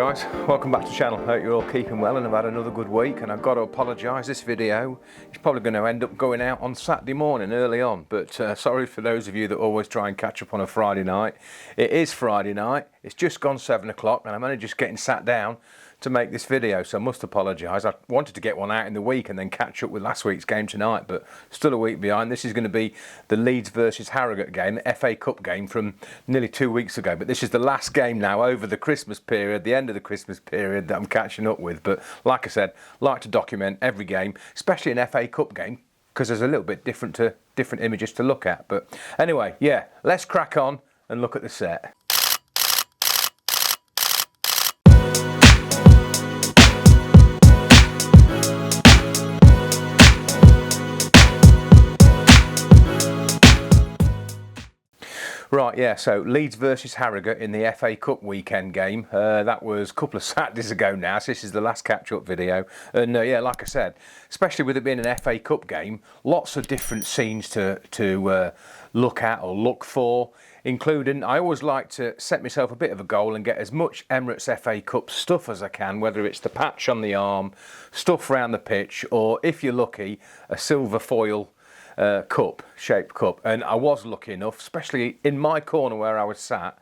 guys, welcome back to the channel. Hope you're all keeping well and have had another good week, and I've got to apologise, this video is probably going to end up going out on Saturday morning early on, but sorry for those of you that always try and catch up on a Friday night. It is Friday night, it's just gone 7 o'clock and I'm only just getting sat down to make this video, so I must apologise. I wanted to get one out in the week and then catch up with last week's game tonight, but still a week behind. This is going to be the Leeds versus Harrogate game, the FA Cup game from nearly 2 weeks ago, but this is the last game now over the Christmas period, the end of the Christmas period that I'm catching up with. But like I said, like to document every game, especially an FA Cup game, because there's a little bit different images to look at. But anyway, yeah, let's crack on and look at the set. Right, yeah, so Leeds versus Harrogate in the FA Cup weekend game. That was a couple of Saturdays ago now, so this is the last catch-up video. And yeah, like I said, especially with it being an FA Cup game, lots of different scenes to look at or look for, including, I always like to set myself a bit of a goal and get as much Emirates FA Cup stuff as I can, whether it's the patch on the arm, stuff around the pitch, or if you're lucky, a silver foil shaped cup. And I was lucky enough, especially in my corner where I was sat,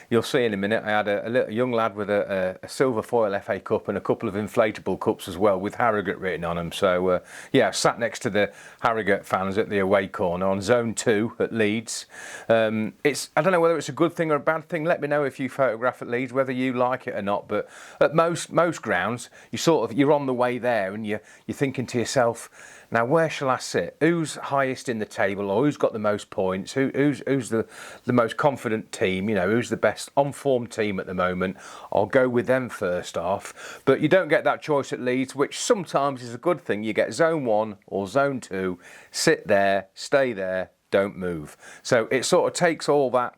you'll see in a minute, I had a little young lad with a silver foil FA Cup and a couple of inflatable cups as well with Harrogate written on them. So yeah, I sat next to the Harrogate fans at the away corner on zone 2 at Leeds. I don't know whether it's a good thing or a bad thing. Let me know if you photograph at Leeds, whether you like it or not. But at most grounds, you're on the way there and you're thinking to yourself, now where shall I sit? Who's highest in the table, or who's got the most points? Who's the most confident team? You know, who's the best on-form team at the moment? I'll go with them first off. But you don't get that choice at Leeds, which sometimes is a good thing. You get zone 1 or zone 2, sit there, stay there, don't move. So it sort of takes all that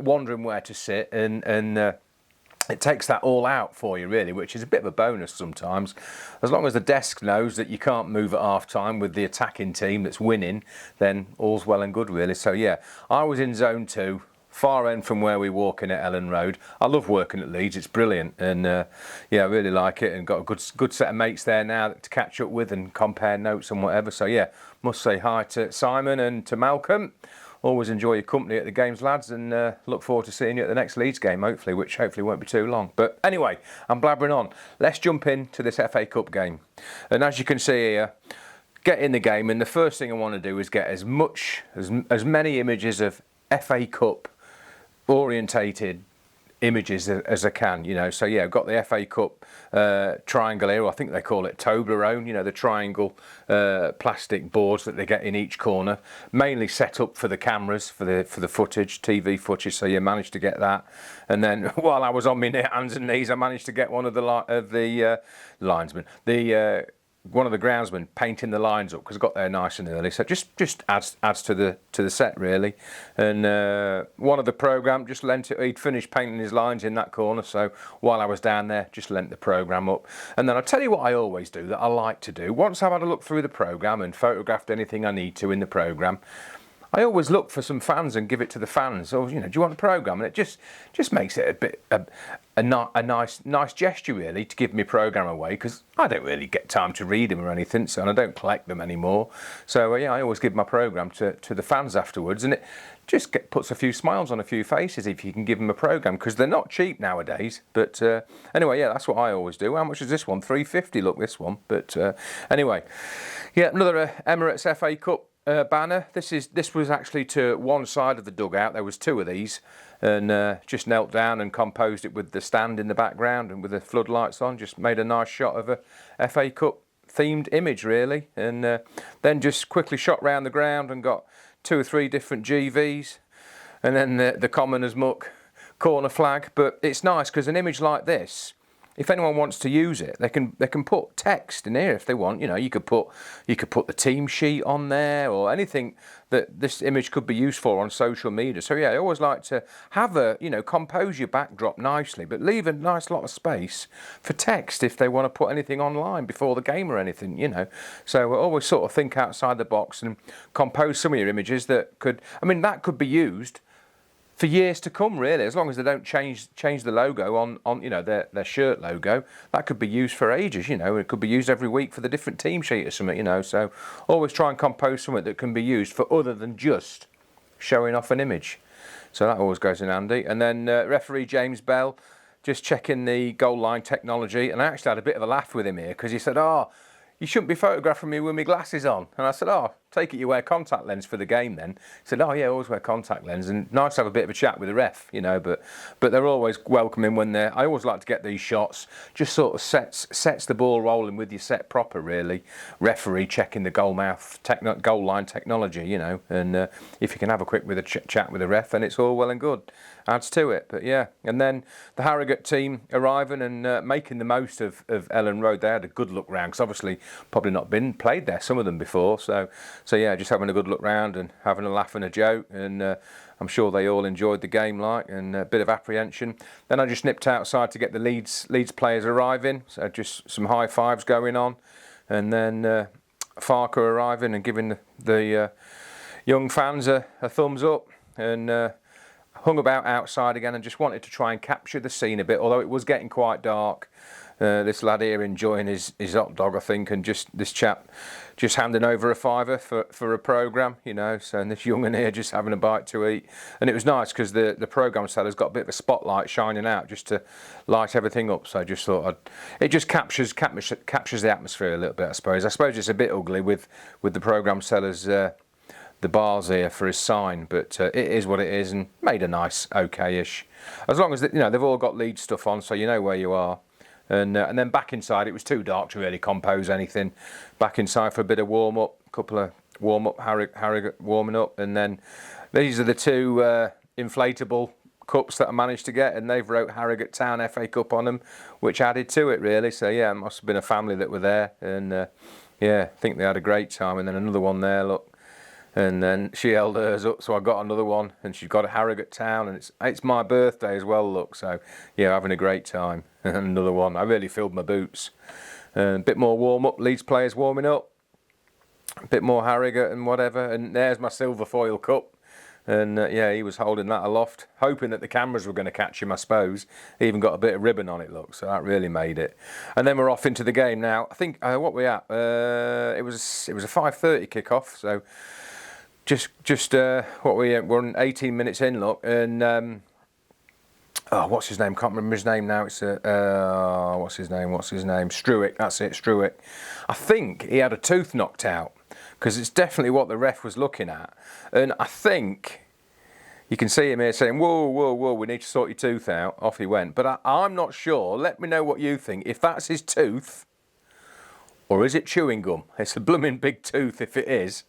wondering where to sit and it takes that all out for you, really, which is a bit of a bonus sometimes. As long as the desk knows that you can't move at half time with the attacking team that's winning, then all's well and good, really. So yeah, I was in zone 2, far end from where we walk in at Elland Road. I love working at Leeds, it's brilliant, and yeah, I really like it, and got a good set of mates there now to catch up with and compare notes and whatever. So yeah, must say hi to Simon and to Malcolm. Always enjoy your company at the games, lads, and look forward to seeing you at the next Leeds game, which hopefully won't be too long. But anyway, I'm blabbering on. Let's jump into this FA Cup game. And as you can see here, get in the game, and the first thing I want to do is get as many images of FA Cup orientated images as I can, you know. So yeah, I've got the FA Cup triangle here, I think they call it Toblerone, you know, the triangle plastic boards that they get in each corner, mainly set up for the cameras, for the footage, TV footage. So you managed to get that, and then while I was on my hands and knees, I managed to get one of the linesmen, one of the groundsmen painting the lines up, because I got there nice and early, so just adds to the set, really. And one of the programme just lent it, he'd finished painting his lines in that corner, so while I was down there, just lent the programme up. And then I'll tell you what I always do, that I like to do, once I've had a look through the programme and photographed anything I need to in the programme, I always look for some fans and give it to the fans. Or, you know, do you want the programme? And it just makes it a bit a nice gesture, really, to give my programme away, because I don't really get time to read them or anything, so, and I don't collect them anymore. So yeah, I always give my programme to the fans afterwards, and it just puts a few smiles on a few faces if you can give them a programme, because they're not cheap nowadays. But anyway, yeah, that's what I always do. How much is this one? £3.50. Look, this one. But anyway, yeah, another Emirates FA Cup banner. This was actually to one side of the dugout. There was 2 of these, and just knelt down and composed it with the stand in the background and with the floodlights on. Just made a nice shot of a FA Cup themed image, really, and then just quickly shot round the ground and got 2 or 3 different GVs, and then the common as muck corner flag. But it's nice because an image like this, if anyone wants to use it, they can put text in here if they want. You know, you could put the team sheet on there, or anything that this image could be used for on social media. So yeah, I always like to have compose your backdrop nicely, but leave a nice lot of space for text if they want to put anything online before the game or anything, you know. So I always sort of think outside the box and compose some of your images that could be used for years to come, really. As long as they don't change the logo on you know, their shirt logo, that could be used for ages. You know, it could be used every week for the different team sheet or something. You know, so always try and compose something that can be used for other than just showing off an image. So that always goes in handy. And then referee James Bell just checking the goal line technology, and I actually had a bit of a laugh with him here because he said, "Oh, you shouldn't be photographing me with my glasses on." And I said, "Oh, take it you wear contact lens for the game then." He said, "Oh yeah, I always wear contact lens." And nice to have a bit of a chat with the ref, you know, but they're always welcoming when they're, I always like to get these shots, just sort of sets the ball rolling with your set proper, really. Referee checking the goal line technology, you know, and if you can have a quick chat with the ref, then it's all well and good. Adds to it. But yeah, and then the Harrogate team arriving and making the most of Elland Road. They had a good look round, because obviously probably not been played there, some of them before, so yeah, just having a good look round and having a laugh and a joke, and I'm sure they all enjoyed the game, and a bit of apprehension. Then I just nipped outside to get the Leeds players arriving, so just some high fives going on, and then Farker arriving and giving the young fans a thumbs up, and hung about outside again and just wanted to try and capture the scene a bit, although it was getting quite dark. This lad here enjoying his hot dog, I think, and this chap just handing over a fiver for a programme, you know, so, and this young'un here just having a bite to eat. And it was nice because the programme seller's got a bit of a spotlight shining out just to light everything up, so I just thought it just captures the atmosphere a little bit, I suppose. I suppose it's a bit ugly with the programme seller's the bars here for his sign, but it is what it is, and made a nice okay-ish, as long as you know they've all got lead stuff on, so you know where you are. And then back inside, it was too dark to really compose anything. Back inside for a bit of warm up, a couple of Harrogate warming up, and then these are the two inflatable cups that I managed to get, and they've wrote Harrogate Town FA Cup on them, which added to it really. So yeah, it must have been a family that were there, and yeah, I think they had a great time. And then another one there, look. And then she held hers up, so I got another one, and she's got a Harrogate Town, and it's my birthday as well, look, so yeah, having a great time. And another one, I really filled my boots. A bit more warm up, Leeds players warming up, a bit more Harrogate and whatever, and there's my silver foil cup. And yeah, he was holding that aloft, hoping that the cameras were going to catch him, I suppose. He even got a bit of ribbon on it, look, so that really made it. And then we're off into the game now. I think, what we at? It was a 5:30 kick-off, so just what we're 18 minutes in, look, and oh, what's his name? Can't remember his name now. It's what's his name? Struick. That's it, Struick. I think he had a tooth knocked out, because it's definitely what the ref was looking at, and I think you can see him here saying, "Whoa, whoa, whoa, we need to sort your tooth out." Off he went, but I'm not sure. Let me know what you think. If that's his tooth, or is it chewing gum? It's a blooming big tooth if it is.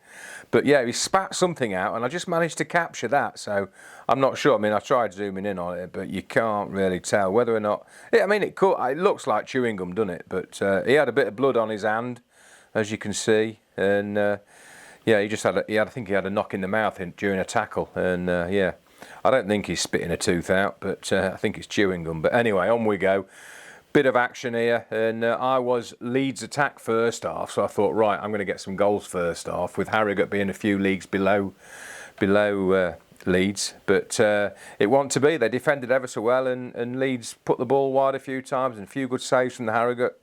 But yeah, he spat something out, and I just managed to capture that, so I'm not sure. I mean, I tried zooming in on it, but you can't really tell whether or not... I mean, it looks like chewing gum, doesn't it? But he had a bit of blood on his hand, as you can see, and yeah, I think he had a knock in the mouth during a tackle, and yeah, I don't think he's spitting a tooth out, but I think it's chewing gum. But anyway, on we go. Bit of action here, and I was Leeds attack first half, so I thought, right, I'm going to get some goals first half, with Harrogate being a few leagues below Leeds, but it wasn't to be. They defended ever so well, and Leeds put the ball wide a few times, and a few good saves from the Harrogate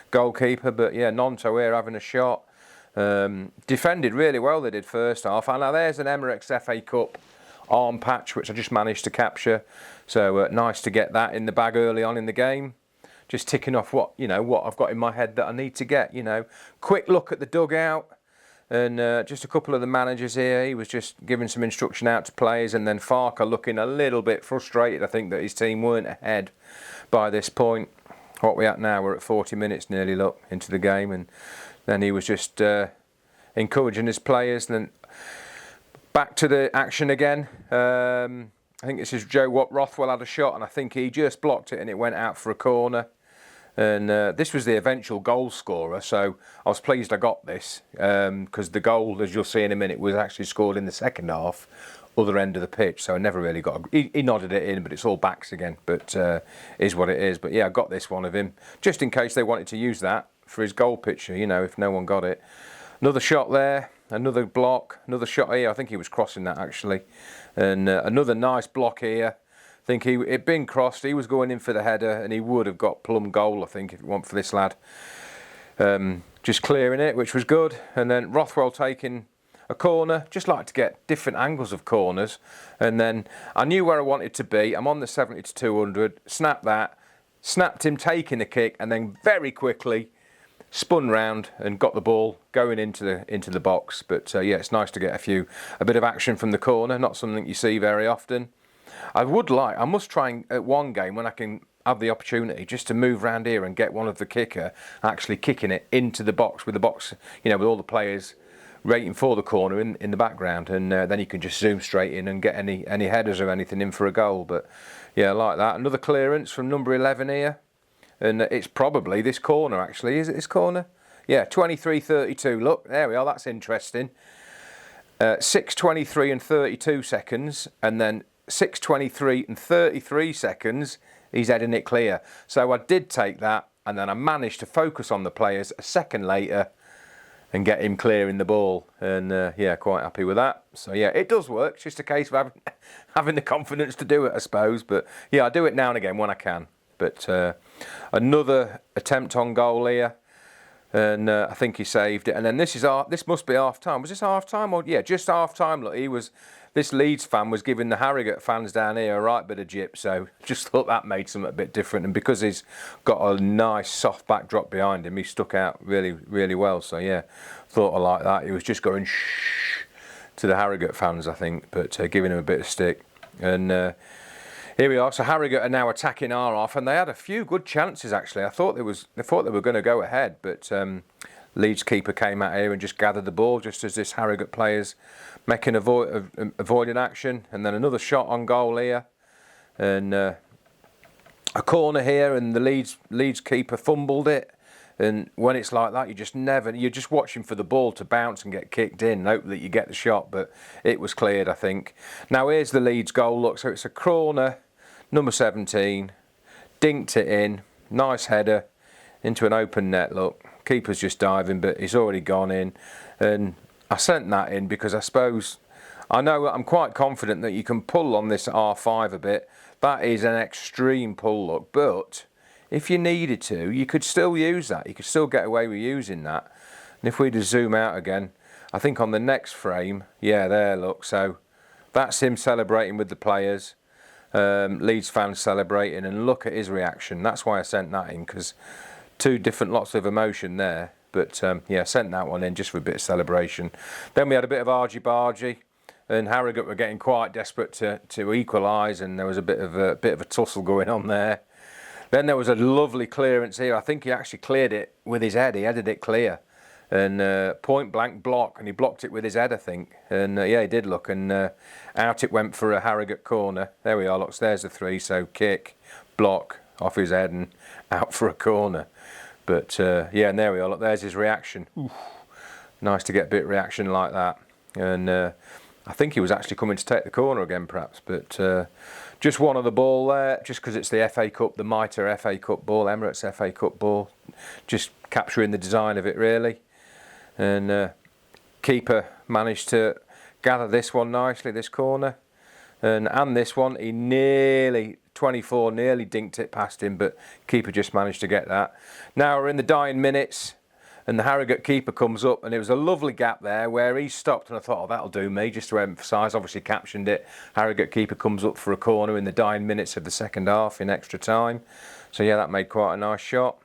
goalkeeper, but yeah, Nonto here having a shot. Defended really well, they did first half. And now there's an Emirates FA Cup arm patch, which I just managed to capture, so nice to get that in the bag early on in the game. Just ticking off what I've got in my head that I need to get. Quick look at the dugout, and just a couple of the managers here. He was just giving some instruction out to players, and then Farker looking a little bit frustrated. I think that his team weren't ahead by this point. What we at now? We're at 40 minutes nearly, look, into the game, and then he was just encouraging his players. And then back to the action again. I think this is Joe Rothwell had a shot, and I think he just blocked it, and it went out for a corner. And this was the eventual goal scorer, so I was pleased I got this, because the goal, as you'll see in a minute, was actually scored in the second half, other end of the pitch, so I never really got he nodded it in, but it's all backs again, but is what it is. But yeah, I got this one of him, just in case they wanted to use that for his goal picture, if no one got it. Another shot there, another block, another shot here. I think he was crossing that actually, and another nice block here. I think it'd been crossed. He was going in for the header, and he would have got plumb goal, I think, if it weren't for this lad just clearing it, which was good. And then Rothwell taking a corner. Just like to get different angles of corners. And then I knew where I wanted to be. I'm on the 70 to 200. Snapped that. Snapped him taking the kick, and then very quickly spun round and got the ball going into the box. But yeah, it's nice to get a bit of action from the corner. Not something you see very often. I must try at one game when I can have the opportunity just to move around here and get one of the kicker actually kicking it into the box with with all the players waiting for the corner in the background, and then you can just zoom straight in and get any headers or anything in for a goal. But yeah, I like that. Another clearance from number 11 here, and it's probably this corner actually. Is it this corner? Yeah, 23:32. Look, there we are. That's interesting. 6:23 and 32 seconds, and then 6:23 and 33 seconds. He's heading it clear. So I did take that, and then I managed to focus on the players a second later and get him clearing the ball. And yeah, quite happy with that. So yeah, it does work. It's just a case of having the confidence to do it, I suppose. But yeah, I do it now and again when I can. But another attempt on goal here, and I think he saved it. And then this must be half time. Was this half time? Or yeah, just half time. Look, this Leeds fan was giving the Harrogate fans down here a right bit of gyp, so just thought that made something a bit different. And because he's got a nice soft backdrop behind him, he stuck out really, really well. So yeah, thought I like that. He was just going shh to the Harrogate fans, I think, but giving him a bit of stick. And here we are. So Harrogate are now attacking our half, and they had a few good chances actually. I thought they were going to go ahead, but Leeds keeper came out here and just gathered the ball just as this Harrogate players making avoiding action. And then another shot on goal here, and a corner here, and the Leeds keeper fumbled it. And when it's like that, you're just watching for the ball to bounce and get kicked in and hope that you get the shot, but it was cleared, I think. Now here's the Leeds goal. Look, so it's a corner, number 17 dinked it in, nice header into an open net. Look, keeper's just diving, but he's already gone in. And I sent that in because I'm quite confident that you can pull on this R5 a bit. That is an extreme pull, look, but if you needed to, you could still use that. You could still get away with using that. And if we just zoom out again, I think on the next frame, yeah, there, look. So that's him celebrating with the players. Leeds fans celebrating, and look at his reaction. That's why I sent that in, because two different lots of emotion there. But yeah, sent that one in just for a bit of celebration. Then we had a bit of argy-bargy, and Harrogate were getting quite desperate to equalise, and there was a bit of a tussle going on there. Then there was a lovely clearance here. I think he actually cleared it with his head. He headed it clear, and point blank block, and he blocked it with his head, I think. And yeah, he did, look, and out it went for a Harrogate corner. There we are, look, there's the three. So kick, block, off his head, and out for a corner. But yeah, and there we are, look, there's his reaction. Oof. Nice to get a bit of reaction like that. And I think he was actually coming to take the corner again, perhaps, but just one of the ball there, just because it's the FA Cup, the Mitre FA Cup ball, Emirates FA Cup ball, just capturing the design of it really. And keeper managed to gather this one nicely, this corner, and this one, he nearly 24 nearly dinked it past him, but keeper just managed to get that. Now we're in the dying minutes, and the Harrogate keeper comes up, and it was a lovely gap there where he stopped, and I thought, oh, that'll do me, just to emphasise. Obviously captioned it. Harrogate keeper comes up for a corner in the dying minutes of the second half in extra time. So yeah, that made quite a nice shot.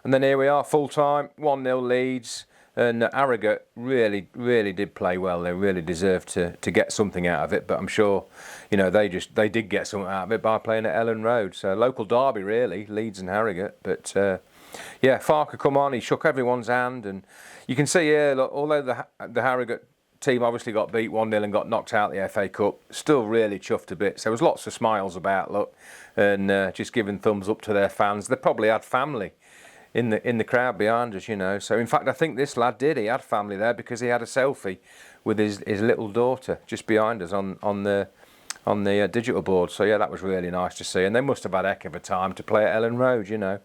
And then here we are, full time, 1-0 Leeds, and Harrogate really, really did play well. They really deserved to get something out of it, but I'm sure, you know, they did get something out of it by playing at Elland Road. So local derby really, Leeds and Harrogate, but yeah, Farker come on, he shook everyone's hand, and you can see here, look, although the Harrogate team obviously got beat 1-0 and got knocked out the FA Cup, still really chuffed a bit. So there was lots of smiles about, look, and just giving thumbs up to their fans. They probably had family in the crowd behind us, you know. So in fact, I think this lad did. He had family there because he had a selfie with his little daughter just behind us on the digital board. So yeah, that was really nice to see. And they must have had a heck of a time to play at Elland Road, you know.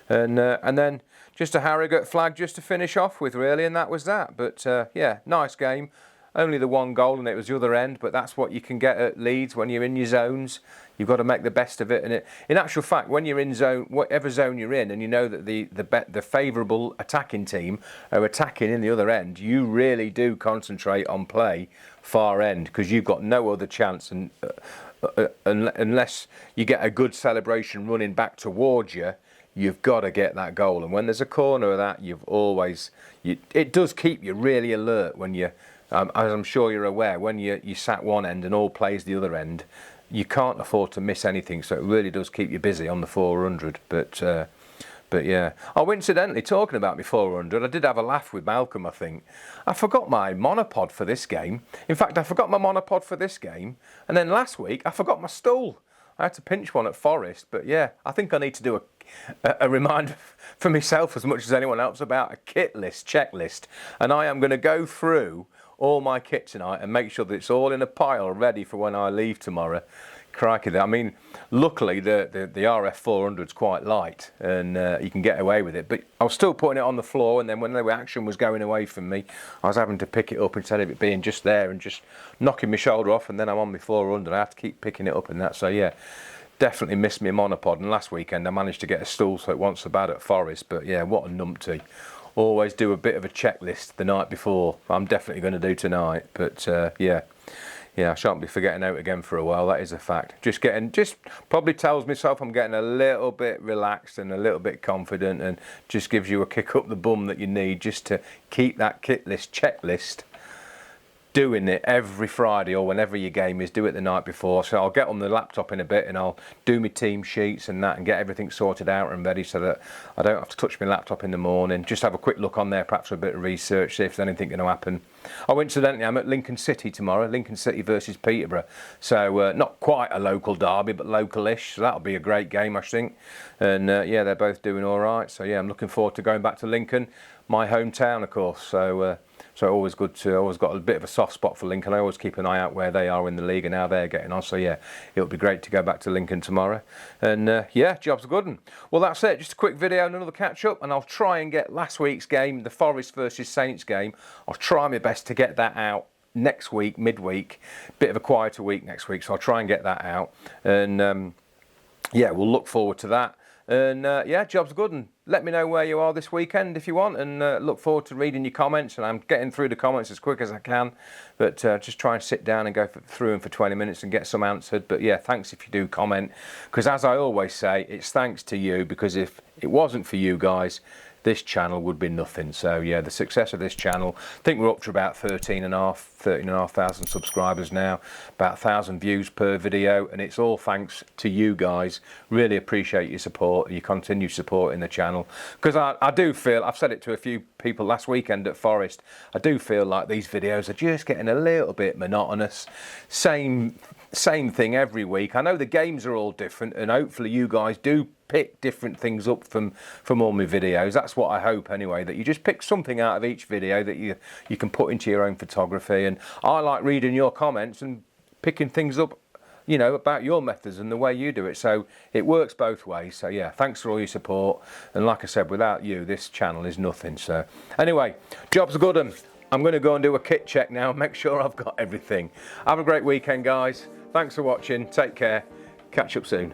And then just a Harrogate flag just to finish off with, really, and that was that. But yeah, nice game. Only the one goal, and it was the other end, but that's what you can get at Leeds when you're in your zones. You've got to make the best of it. And in actual fact, when you're in zone, whatever zone you're in, and you know that the favourable attacking team are attacking in the other end, you really do concentrate on play far end, because you've got no other chance, and unless you get a good celebration running back towards you, you've got to get that goal. And when there's a corner of that, it does keep you really alert when you. As I'm sure you're aware, when you sat one end and all plays the other end, you can't afford to miss anything. So it really does keep you busy on the 400. But yeah. Oh, incidentally, talking about my 400, I did have a laugh with Malcolm, I think. I forgot my monopod for this game. In fact, I forgot my monopod for this game. And then last week, I forgot my stool. I had to pinch one at Forest. But yeah, I think I need to do a reminder for myself as much as anyone else about a kit list, checklist. And I am going to go through all my kit tonight and make sure that it's all in a pile ready for when I leave tomorrow. Crikey, I mean, luckily the RF 400 is quite light, and you can get away with it, but I was still putting it on the floor, and then when the action was going away from me, I was having to pick it up instead of it being just there and just knocking my shoulder off, and then I'm on my 400. I have to keep picking it up and that. So yeah, definitely missed my monopod, and last weekend I managed to get a stool, so it wasn't so bad at Forest. But yeah, what a numpty. Always do a bit of a checklist the night before. I'm definitely going to do tonight. But yeah, I shan't be forgetting out again for a while. That is a fact. Just probably tells myself I'm getting a little bit relaxed and a little bit confident, and just gives you a kick up the bum that you need just to keep that kit list, checklist, doing it every Friday, or whenever your game is, do it the night before. So I'll get on the laptop in a bit and I'll do my team sheets and that, and get everything sorted out and ready, so that I don't have to touch my laptop in the morning. Just have a quick look on there, perhaps for a bit of research, see if there's anything going to happen. Oh, incidentally, I'm at Lincoln City tomorrow, Lincoln City versus Peterborough. So not quite a local derby, but local-ish. So that'll be a great game, I think. And yeah, they're both doing all right. So yeah, I'm looking forward to going back to Lincoln, my hometown, of course. So always good to, always got a bit of a soft spot for Lincoln. I always keep an eye out where they are in the league and how they're getting on. So yeah, it'll be great to go back to Lincoln tomorrow. And yeah, job's good 'un. Well, that's it. Just a quick video and another catch up, and I'll try and get last week's game, the Forest versus Saints game. I'll try my best to get that out next week, midweek. Bit of a quieter week next week, so I'll try and get that out. And yeah, we'll look forward to that. And yeah, job's good, and let me know where you are this weekend if you want, and look forward to reading your comments. And I'm getting through the comments as quick as I can, but just try and sit down and go through them for 20 minutes and get some answered. But yeah, thanks if you do comment, because as I always say, it's thanks to you, because if it wasn't for you guys, this channel would be nothing. So yeah, the success of this channel, I think we're up to about 13,500 subscribers now, about 1,000 views per video, and it's all thanks to you guys. Really appreciate your support and your continued support in the channel, because I do feel, I've said it to a few people last weekend at Forest, I do feel like these videos are just getting a little bit monotonous, same thing every week. I know the games are all different, and hopefully you guys do pick different things up from all my videos. That's what I hope anyway, that you just pick something out of each video that you can put into your own photography. And I like reading your comments and picking things up, you know, about your methods and the way you do it. So it works both ways. So yeah, thanks for all your support. And like I said, without you, this channel is nothing. So anyway, job's good, and I'm going to go and do a kit check now and make sure I've got everything. Have a great weekend, guys. Thanks for watching. Take care. Catch up soon.